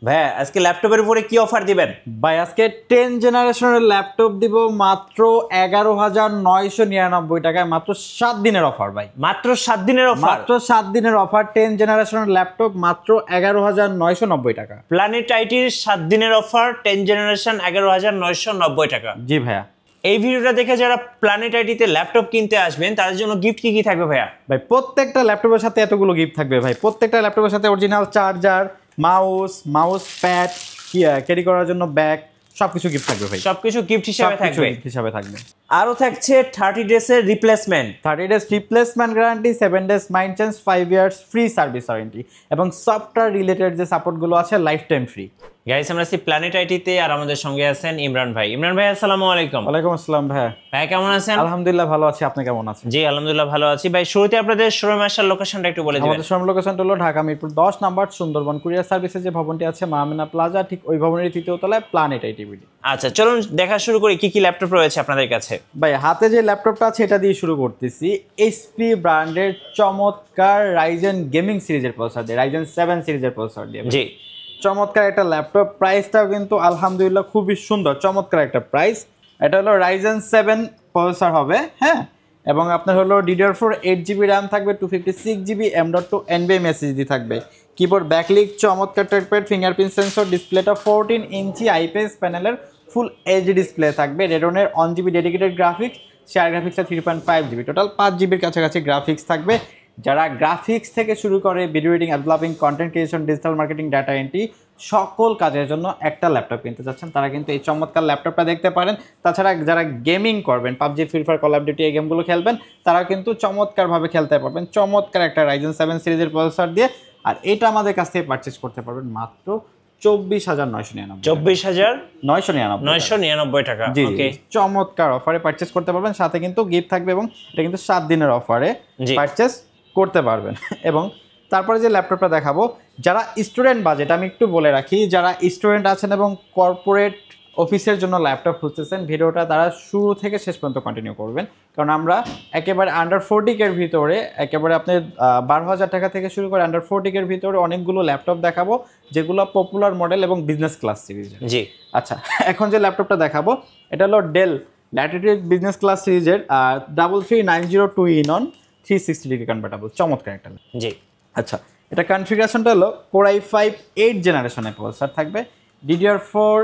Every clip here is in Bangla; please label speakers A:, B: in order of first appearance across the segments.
A: ভাই আজকে ল্যাপটপের উপরে কি অফার দিবেন?
B: ভাই আজকে 10 জেনারেশনের ল্যাপটপ দিব মাত্র 11,999 টাকায়, মাত্র 7 দিনের অফার ভাই।
A: মাত্র 7 দিনের অফার?
B: মাত্র 7 দিনের অফার। 10 জেনারেশনের ল্যাপটপ মাত্র 11,990 টাকা।
A: প্ল্যানেট আইটির 7 দিনের অফার 10 জেনারেশন 11,990 টাকা।
B: জি ভাইয়া।
A: এই ভিডিওটা দেখে যারা প্ল্যানেট আইটিতে ল্যাপটপ কিনতে আসবেন তাদের জন্য গিফট কি কি থাকবে ভাইয়া?
B: ভাই প্রত্যেকটা ল্যাপটপের সাথে এতগুলো গিফট থাকবে ভাই। প্রত্যেকটা ল্যাপটপের সাথে original charger, mouse pad, carry করার জন্য ব্যাগ, সবকিছু গিফট থাকবে ভাই।
A: সবকিছু গিফট হিসেবে থাকবে। আরো থাকছে 30 ডেজ এর replacement,
B: 30 days replacement guarantee, 7 days mind change, 5 years free service warranty এবং সফটওয়্যার রিলেটেড যে সাপোর্টগুলো আছে লাইফ টাইম ফ্রি।
A: গাইস আমরা আছি প্ল্যানেট আইটিতে আর আমাদের সঙ্গে আছেন ইমরান ভাই। ইমরান ভাই আসসালামু আলাইকুম।
B: ওয়ালাইকুম আসসালাম ভাই।
A: ভাই কেমন আছেন?
B: আলহামদুলিল্লাহ ভালো আছি, আপনি কেমন আছেন?
A: জি আলহামদুলিল্লাহ ভালো আছি। ভাই শুরুতে আপনাদের শোরুম আসার লোকেশনটা একটু বলে দিবেন।
B: আমাদের শোরুম লোকেশনটা হলো ঢাকা মিরপুর 10 নাম্বার সুন্দরবন কুরিয়ার সার্ভিসের যে ভবনটি আছে মামিনা প্লাজা, ঠিক ওই ভবনের তৃতীয় তলায় প্ল্যানেট আইটি বিডি।
A: আচ্ছা চলুন দেখা শুরু করি কি কি ল্যাপটপ রয়েছে আপনাদের কাছে।
B: ভাই হাতে যে ল্যাপটপটা আছে এটা দিয়ে শুরু করতেছি। এইচপি ব্র্যান্ডের চমৎকার রাইজেন গেমিং সিরিজের প্রসেসর দিয়ে, রাইজেন 7 সিরিজের প্রসেসর দিয়ে।
A: জি
B: চমৎকার একটা ল্যাপটপ, প্রাইসটাও কিন্তু আলহামদুলিল্লাহ খুবই সুন্দর, চমৎকার একটা প্রাইস। এটা হলো রাইজেন 7 প্রসেসর হবে, হ্যাঁ, এবং আপনার হলো DDR4 8GB র্যাম থাকবে, 256GB M.2 NVMe SSD থাকবে। কিবোর্ড ব্যাকলিক, চমৎকার ট্র্যাকপ্যাড, ফিঙ্গারপ্রিন্ট সেন্সর, ডিসপ্লেটা 14 ইঞ্চি আইপিএস প্যানেলের ফুল এইচডি ডিসপ্লে থাকবে। রেডনের 1GB ডেডিকেটেড গ্রাফিক্স, শেয়ার গ্রাফিক্সের 3.5GB, টোটাল 5GBর কাছাকাছি গ্রাফিক্স থাকবে। যারা গ্রাফিক্স থেকে শুরু করে video editing, developing, content creation, digital marketing, data entry সকল কাজের জন্য একটা ল্যাপটপ কিনতে চাচ্ছেন তারা কিন্তু এই চমৎকার ল্যাপটপটা দেখতে পারেন। তাছাড়া যারা গেমিং করবেন, PUBG, free fire, call of duty এই গেমগুলো খেলবেন, তারা কিন্তু চমৎকারভাবে খেলতে পারবেন চমৎকার একটা রাইজেন 7 সিরিজের প্রসেসর দিয়ে। আর এটা আমাদের কাছ থেকে পারচেস করতে পারবেন মাত্র 24,999।
A: 24,999 টাকা।
B: ওকে, চমৎকার অফারে পারচেস করতে পারবেন, সাথে কিন্তু গিফট থাকবে এবং এটা কিন্তু 7 দিনের অফারে পারচেস করতে পারবেন। এবং তারপরে যে ল্যাপটপটা দেখাবো, যারা স্টুডেন্ট বাজেট, আমি একটু বলে রাখি, যারা স্টুডেন্ট আছেন এবং কর্পোরেট অফিসের জন্য ল্যাপটপ খুঁজতেছেন, ভিডিওটা তারা শুরু থেকে শেষ পর্যন্ত কন্টিনিউ করবেন, কারণ আমরা একেবারে আন্ডার 40K-র ভিতরে, একেবারে আপনি 12,000 টাকা থেকে শুরু করে আন্ডার 40K-র ভিতরে অনেকগুলো ল্যাপটপ দেখাবো যেগুলো পপুলার মডেল এবং বিজনেস ক্লাস সিরিজের।
A: জি
B: আচ্ছা, এখন যে ল্যাপটপটা দেখাবো এটা হলো ডেল ল্যাটিটিউড বিজনেস ক্লাস সিরিজের 33902 ইনন 360 ডিগ্রি কনভার্টেবল, চমৎকার একটা।
A: জি
B: আচ্ছা, এটা কনফিগারেশনটা হলো Core i5 8 জেনারেশনের প্রসেসর থাকবে, DDR4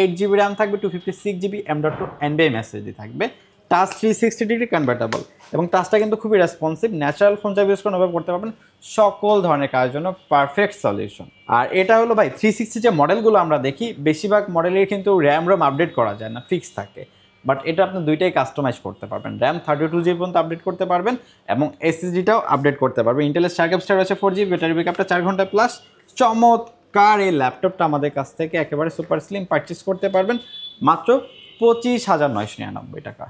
B: 8GB র্যাম থাকবে, 256GB M.2 NVMe SSD থাকবে, টাচ 360 ডিগ্রি কনভার্টেবল এবং টাচটা কিন্তু খুবই রেসপন্সিভ, ন্যাচারাল ফোন যা ইউজ করে অনুভব করতে পারবেন, সকল ধরনের কাজের জন্য পারফেক্ট সলিউশন। আর এটা হলো ভাই 360 যে মডেলগুলো আমরা দেখি, বেশিরভাগ মডেলের কিন্তু র্যাম আপডেট করা যায় না, ফিক্স থাকে, বাট এটা আপনি দুইটাই কাস্টমাইজ করতে পারবেন। র্যাম 32GB পর্যন্ত আপডেট করতে পারবেন এবং এসএসডিটাও আপডেট করতে পারবেন। ইন্টেলের স্টার রয়েছে 4GB, ব্যাটারি ব্যাকআপটা 4 ঘন্টা প্লাস। চমৎকার এই ল্যাপটপটা আমাদের কাছ থেকে একেবারে সুপার স্লিম পারচেস করতে পারবেন মাত্র 25,999 টাকা।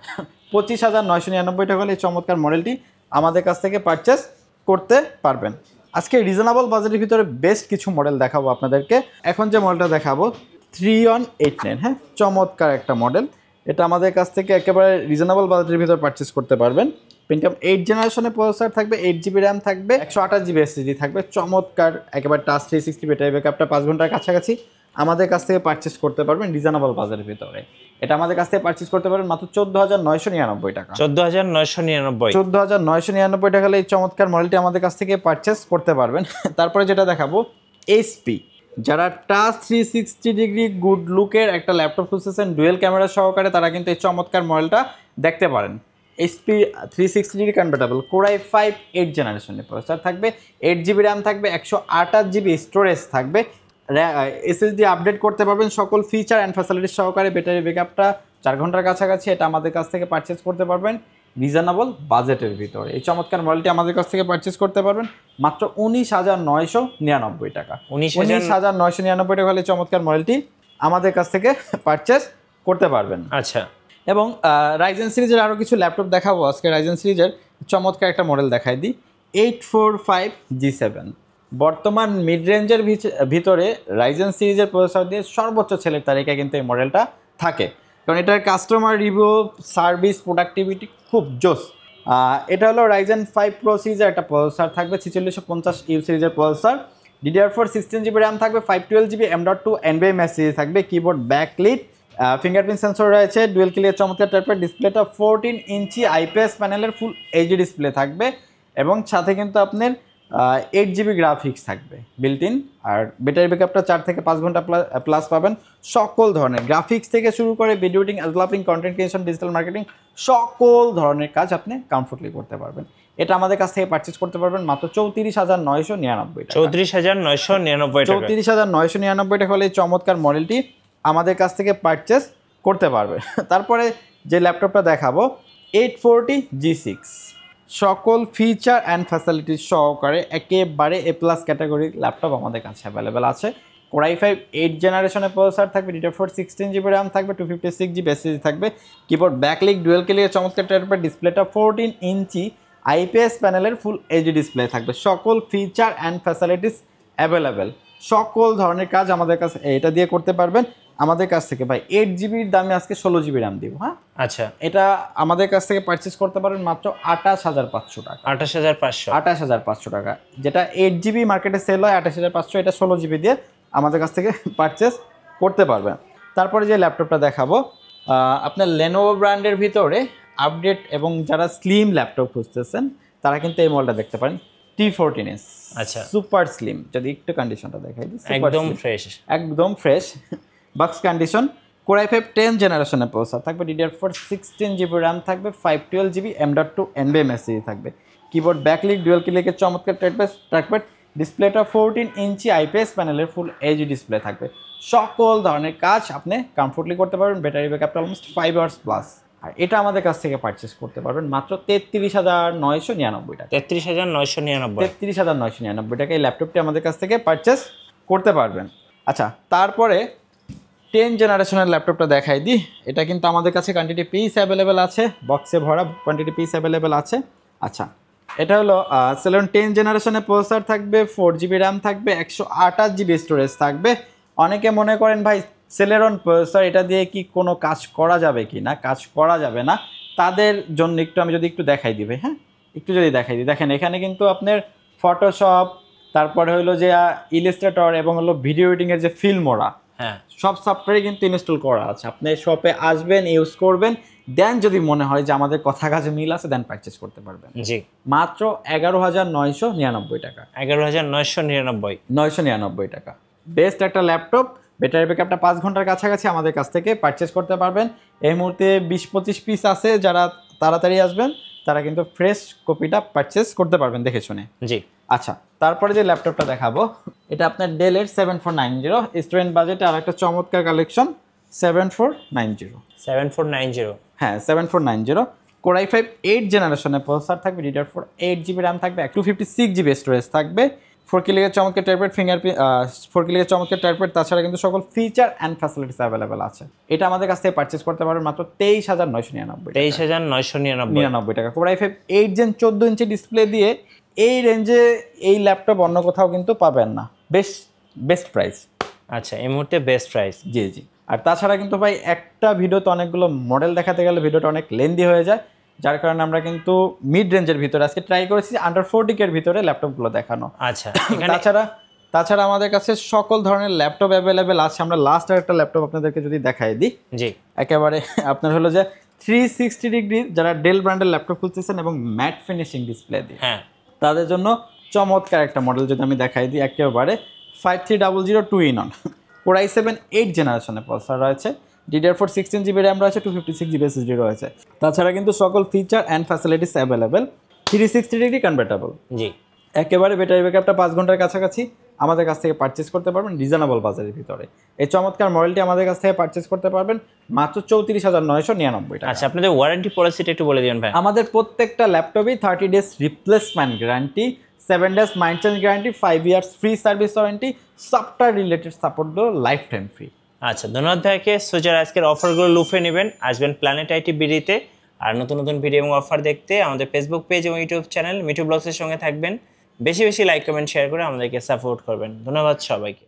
B: 25,999 টাকা হলে এই চমৎকার মডেলটি আমাদের কাছ থেকে পারচেস করতে পারবেন। আজকে রিজনেবল বাজেটের ভিতরে বেস্ট কিছু মডেল দেখাবো আপনাদেরকে। এখন যে মডেলটা দেখাবো 3-on-8-9, হ্যাঁ, চমৎকার একটা মডেল। এটা আমাদের কাছ থেকে একেবারে রিজনেবল বাজেটের ভিতরে পারচেস করতে পারবেন। পেন্টিয়াম 8 জেনারেশনের প্রসেসর থাকবে, 8GB র্যাম থাকবে, 128GB SSD থাকবে, চমৎকার একেবারে টাচ 360, ব্যাটারি ব্যাকআপটা 5 ঘন্টার কাছাকাছি। আমাদের কাছ থেকে পারচেস করতে পারবেন রিজনেবল বাজেটের ভিতরে। এটা আমাদের কাছ থেকে পারচেস করতে পারবেন মাত্র 14,999 টাকা।
A: 14,999
B: টাকা হলে এই চমৎকার মডেলটি আমাদের কাছ থেকে পারচেস করতে পারবেন। তারপরে যেটা দেখাবো এইচপি, যারা টাচ 360 ডিগ্রি গুড লুকের একটা ল্যাপটপ খুঁজতেছেন ডুয়েল ক্যামেরা সহকারে, তারা কিন্তু এই চমৎকার মডেলটা দেখতে পারেন। HP 360 degree convertible, Core i5 8 জেনারেশনের প্রসেসর থাকবে, 8GB র্যাম থাকবে, 128GB স্টোরেজ থাকবে, এসএসডি আপডেট করতে পারবেন সকল ফিচার অ্যান্ড ফ্যাসিলিটি সহকারে, ব্যাটারি ব্যাকআপটা 4 ঘন্টার কাছাকাছি। এটা আমাদের কাছ থেকে পারচেস করতে পারবেন রিজনেবল বাজেটের ভিতরে। এই চমৎকার মডেলটি আমাদের কাছ থেকে পারচেস করতে পারবেন মাত্র 19,999 টাকা। 19,999 টাকা হলে চমৎকার মডেলটি আমাদের কাছ থেকে পারচেস করতে পারবেন।
A: আচ্ছা,
B: এবং রাইজেন সিরিজের আরও কিছু ল্যাপটপ দেখাবো আজকে। রাইজেন সিরিজের চমৎকার একটা মডেল দেখাই দিই, 845G7। বর্তমান মিড রেঞ্জের ভিতরে রাইজেন সিরিজের প্রসেসর দিয়ে সর্বোচ্চ ছেলের তালিকায় কিন্তু এই মডেলটা থাকে, কারণ এটার কাস্টমার রিভিউ, সার্ভিস, প্রোডাক্টিভিটি খুব জোস। এটা হলো রাইজেন 5 Pro সিরিজের একটা প্রসেসর থাকবে, 4650U সিরিজের প্রসেসর, DDR4 16GB র্যাম থাকবে, 512GB M.2 NVMe SSD থাকবে, কিবোর্ড ব্যাকলিট, ফিঙ্গারপ্রিন্ট সেন্সর রয়েছে, ডুয়েল ক্লিয়ার চমৎকার টাইপের ডিসপ্লেটা 14 ইঞ্চি IPS প্যানেলের ফুল এইচডি ডিসপ্লে থাকবে এবং সাথে কিন্তু আপনার 8GB গ্রাফিক্স থাকবে বিল্ট ইন। আর ব্যাটারি ব্যাকআপটা 4 থেকে 5 ঘন্টা প্লাস পাবেন। সকল ধরনের গ্রাফিক্স থেকে শুরু করে video editing, developing, content creation, digital marketing সকল ধরনের কাজ আপনি কমফোর্টলি করতে পারবেন। এটা আমাদের কাছ থেকে পারচেজ করতে পারবেন মাত্র 34,999 টাকা।
A: 34,999 টাকা।
B: 34,999 টাকা হলে এই চমৎকার মডেলটি আমাদের কাছ থেকে পারচেজ করতে পারবে। তারপরে যে ল্যাপটপটা দেখাবো 840 G6, সকল ফিচার অ্যান্ড ফ্যাসিলিটিস সহকারে একেবারে A+ ক্যাটাগরির ল্যাপটপ আমাদের কাছে অ্যাভেলেবেল আছে। Core i5 8 জেনারেশনের প্রসেসর থাকবে, DDR4 16GB র্যাম থাকবে, 256GB SSD থাকবে, কিবোর্ড ব্যাকলিট, ডুয়েল ক্লিয়ার চমৎকার টাইপের ডিসপ্লেটা 14 ইঞ্চি IPS প্যানেলের ফুল এইচডি ডিসপ্লে থাকবে। সকল ফিচার অ্যান্ড ফ্যাসিলিটিস অ্যাভেলেবেল, সকল ধরনের কাজ আমাদের কাছে এটা দিয়ে করতে পারবেন আমাদের কাছ থেকে। ভাই 8GBর দামে আজকে 16GB র্যাম দিব। হ্যাঁ
A: আচ্ছা,
B: এটা আমাদের কাছ থেকে পারচেজ করতে পারবেন মাত্র 28,500 টাকা।
A: 28,500।
B: 28,500 টাকা, যেটা 8GB মার্কেটে সেল হয় 28,500, এটা 16GB দিয়ে আমাদের কাছ থেকে পারচেজ করতে পারবেন। তারপরে যে ল্যাপটপটা দেখাবো আপনার Lenovo ব্র্যান্ডের ভিতরে আপডেট এবং যারা স্লিম ল্যাপটপ খুঁজতেছেন তারা কিন্তু এই মডেলটা দেখতে পারেন, T14s।
A: আচ্ছা,
B: সুপার স্লিম। যদি একটু কন্ডিশনটা দেখাই দিই,
A: একদম ফ্রেশ,
B: একদম fresh box condition. Core i5 10 জেনারেশনের প্রসেসর থাকবে, DDR4 16GB র্যাম থাকবে, 512GB M.2 NVMe SSD থাকবে, কিবোর্ড ব্যাকলিট, ডুয়েল ক্লিকের চমৎকার ট্র্যাকপ্যাড, ডিসপ্লেটা 14 ইঞ্চি IPS প্যানেলের ফুল এইচডি ডিসপ্লে থাকবে। সকল ধরনের কাজ আপনি কমফোর্টলি করতে পারবেন। ব্যাটারি ব্যাকআপটা অলমোস্ট 5 আওয়ার্স প্লাস। আর এটা আমাদের কাছ থেকে পারচেস করতে পারবেন মাত্র 33,999 টাকা।
A: 33,999।
B: 33,999 টাকা এই ল্যাপটপটি আমাদের কাছ থেকে পারচেস করতে পারবেন। আচ্ছা, তারপরে 10 জেনারেশনের ল্যাপটপটা দেখাই দিই। এটা কিন্তু আমাদের কাছে কোয়ান্টিটি পিস অ্যাভেলেবেল আছে, বক্সে ভরা কোয়ান্টিটি পিস অ্যাভেলেবেল আছে। আচ্ছা, এটা হলো Celeron 10 জেনারেশনের প্রসেসর থাকবে, 4GB র্যাম থাকবে, 128GB স্টোরেজ থাকবে। অনেকে মনে করেন ভাই Celeron প্রসেসর এটা দিয়ে কি কোনো কাজ করা যাবে কি না? কাজ করা যাবে না, তাদের জন্য একটু আমি যদি একটু দেখাই দিবে। হ্যাঁ, একটু যদি দেখাই দিই, দেখেন এখানে কিন্তু আপনার ফটোশপ, তারপরে হলো যে ইলাস্ট্রেটর এবং হলো ভিডিও এডিটিংয়ের যে ফিল্মোরা,
A: হ্যাঁ,
B: সব সফটওয়্যারে কিন্তু ইনস্টল করা আছে। আপনি শপে আসবেন, ইউজ করবেন, দেন যদি মনে হয় যে আমাদের কথা কাজে মিল আছে দেন পারচেজ করতে পারবেন।
A: জি,
B: মাত্র 11,999 টাকা।
A: 11,999।
B: 999 টাকা। বেস্ট একটা ল্যাপটপ, ব্যাটারি ব্যাকআপটা 5 ঘন্টার কাছাকাছি আমাদের কাছ থেকে পারচেজ করতে পারবেন। এই মুহূর্তে 20-25 পিস আছে, যারা তাড়াতাড়ি আসবেন তারা কিন্তু ফ্রেশ কপিটা পারচেজ করতে পারবেন দেখে শুনে।
A: জি,
B: আচ্ছা, তারপরে যে ল্যাপটপটা দেখাবো এটা আপনার ডেলের 7490, স্টুডেন্ট বাজেটে আর একটা চমৎকার কালেকশন 7490।
A: 7490।
B: হ্যাঁ, 7490। Core i5 8 জেনারেশনের প্রসেসর থাকবে, DDR4 8GB র্যাম থাকবে, 256GB স্টোরেজ থাকবে, 4K চমৎকার টাইপের ফিঙ্গারপ্রিন্ট, 4K চমৎকার টাইপের, তাছাড়া কিন্তু সকল ফিচার অ্যান্ড ফ্যাসিলিটিস অ্যাভেলেবেল আছে। এটা আমাদের কাছ থেকে পারচেজ করতে পারবেন মাত্র 23,999।
A: 23,999
B: টাকা। Core i5 8 Gen 14 inch display দিয়ে এই রেঞ্জে এই ল্যাপটপ অন্য কোথাও কিন্তু পাবেন না। Best price.
A: আচ্ছা, এই মুহূর্তে বেস্ট প্রাইস।
B: জি জি। আর তাছাড়া কিন্তু ভাই একটা ভিডিওতে অনেকগুলো মডেল দেখাতে গেলে ভিডিওটা অনেক লেন্দি হয়ে যায়, যার কারণে আমরা কিন্তু মিড রেঞ্জের ভিতরে আজকে ট্রাই করেছি আন্ডার 40K এর ভিতরে ল্যাপটপগুলো দেখানো।
A: আচ্ছা,
B: তাছাড়া আমাদের কাছে সকল ধরনের ল্যাপটপ অ্যাভেলেবেল আছে। আমরা লাস্ট আর একটা ল্যাপটপ আপনাদেরকে যদি দেখাই দিই,
A: জি,
B: একেবারে আপনার হলো যে 360 ডিগ্রি যারা ডেল ব্র্যান্ডের ল্যাপটপ খুঁজতেছেন এবং ম্যাট ফিনিশিং ডিসপ্লে দিয়ে,
A: হ্যাঁ,
B: তাদের জন্য চমৎকার একটা মডেল যদি আমি দেখাই দিই, একেবারে 5300 2-in-1 Core i7 8 জেনারেশনের প্রসেসর রয়েছে, DDR4 16GB র্যাম রয়েছে, 256GB SSD রয়েছে। তাছাড়া কিন্তু সকল feature and facilities available, 360 degree convertible.
A: জি,
B: একেবারে ব্যাটারি ব্যাকআপটা 5 ঘন্টার কাছাকাছি আমাদের কাছ থেকে পারচেজ করতে পারবেন রিজনেবল বাজারের ভিতরে। এই চমৎকার মডেলটি আমাদের কাছ থেকে পারচেজ করতে পারবেন মাত্র 34,999 টাকা।
A: আচ্ছা, আপনাদের ওয়ারেন্টি পলিসিটা একটু বলে দিবেন ভাই।
B: আমাদের প্রত্যেকটা ল্যাপটপই 30 days replacement guarantee, 7 days maintenance guarantee, 5 years free service warranty, software related সাপোর্টগুলো লাইফ টাইম ফ্রি।
A: আচ্ছা, ধন্যবাদ ভাইকে। সো যারা আজকের অফারগুলো লুফে নেবেন, আসবেন প্ল্যানেট আইটি বিডিতে। আর নতুন নতুন ভিডিও এবং অফার দেখতে আমাদের ফেসবুক পেজ এবং ইউটিউব চ্যানেল মিঠু ব্লগসের সঙ্গে থাকবেন। বেশি বেশি লাইক কমেন্ট শেয়ার করে আমাদেরকে সাপোর্ট করবেন। ধন্যবাদ সবাইকে।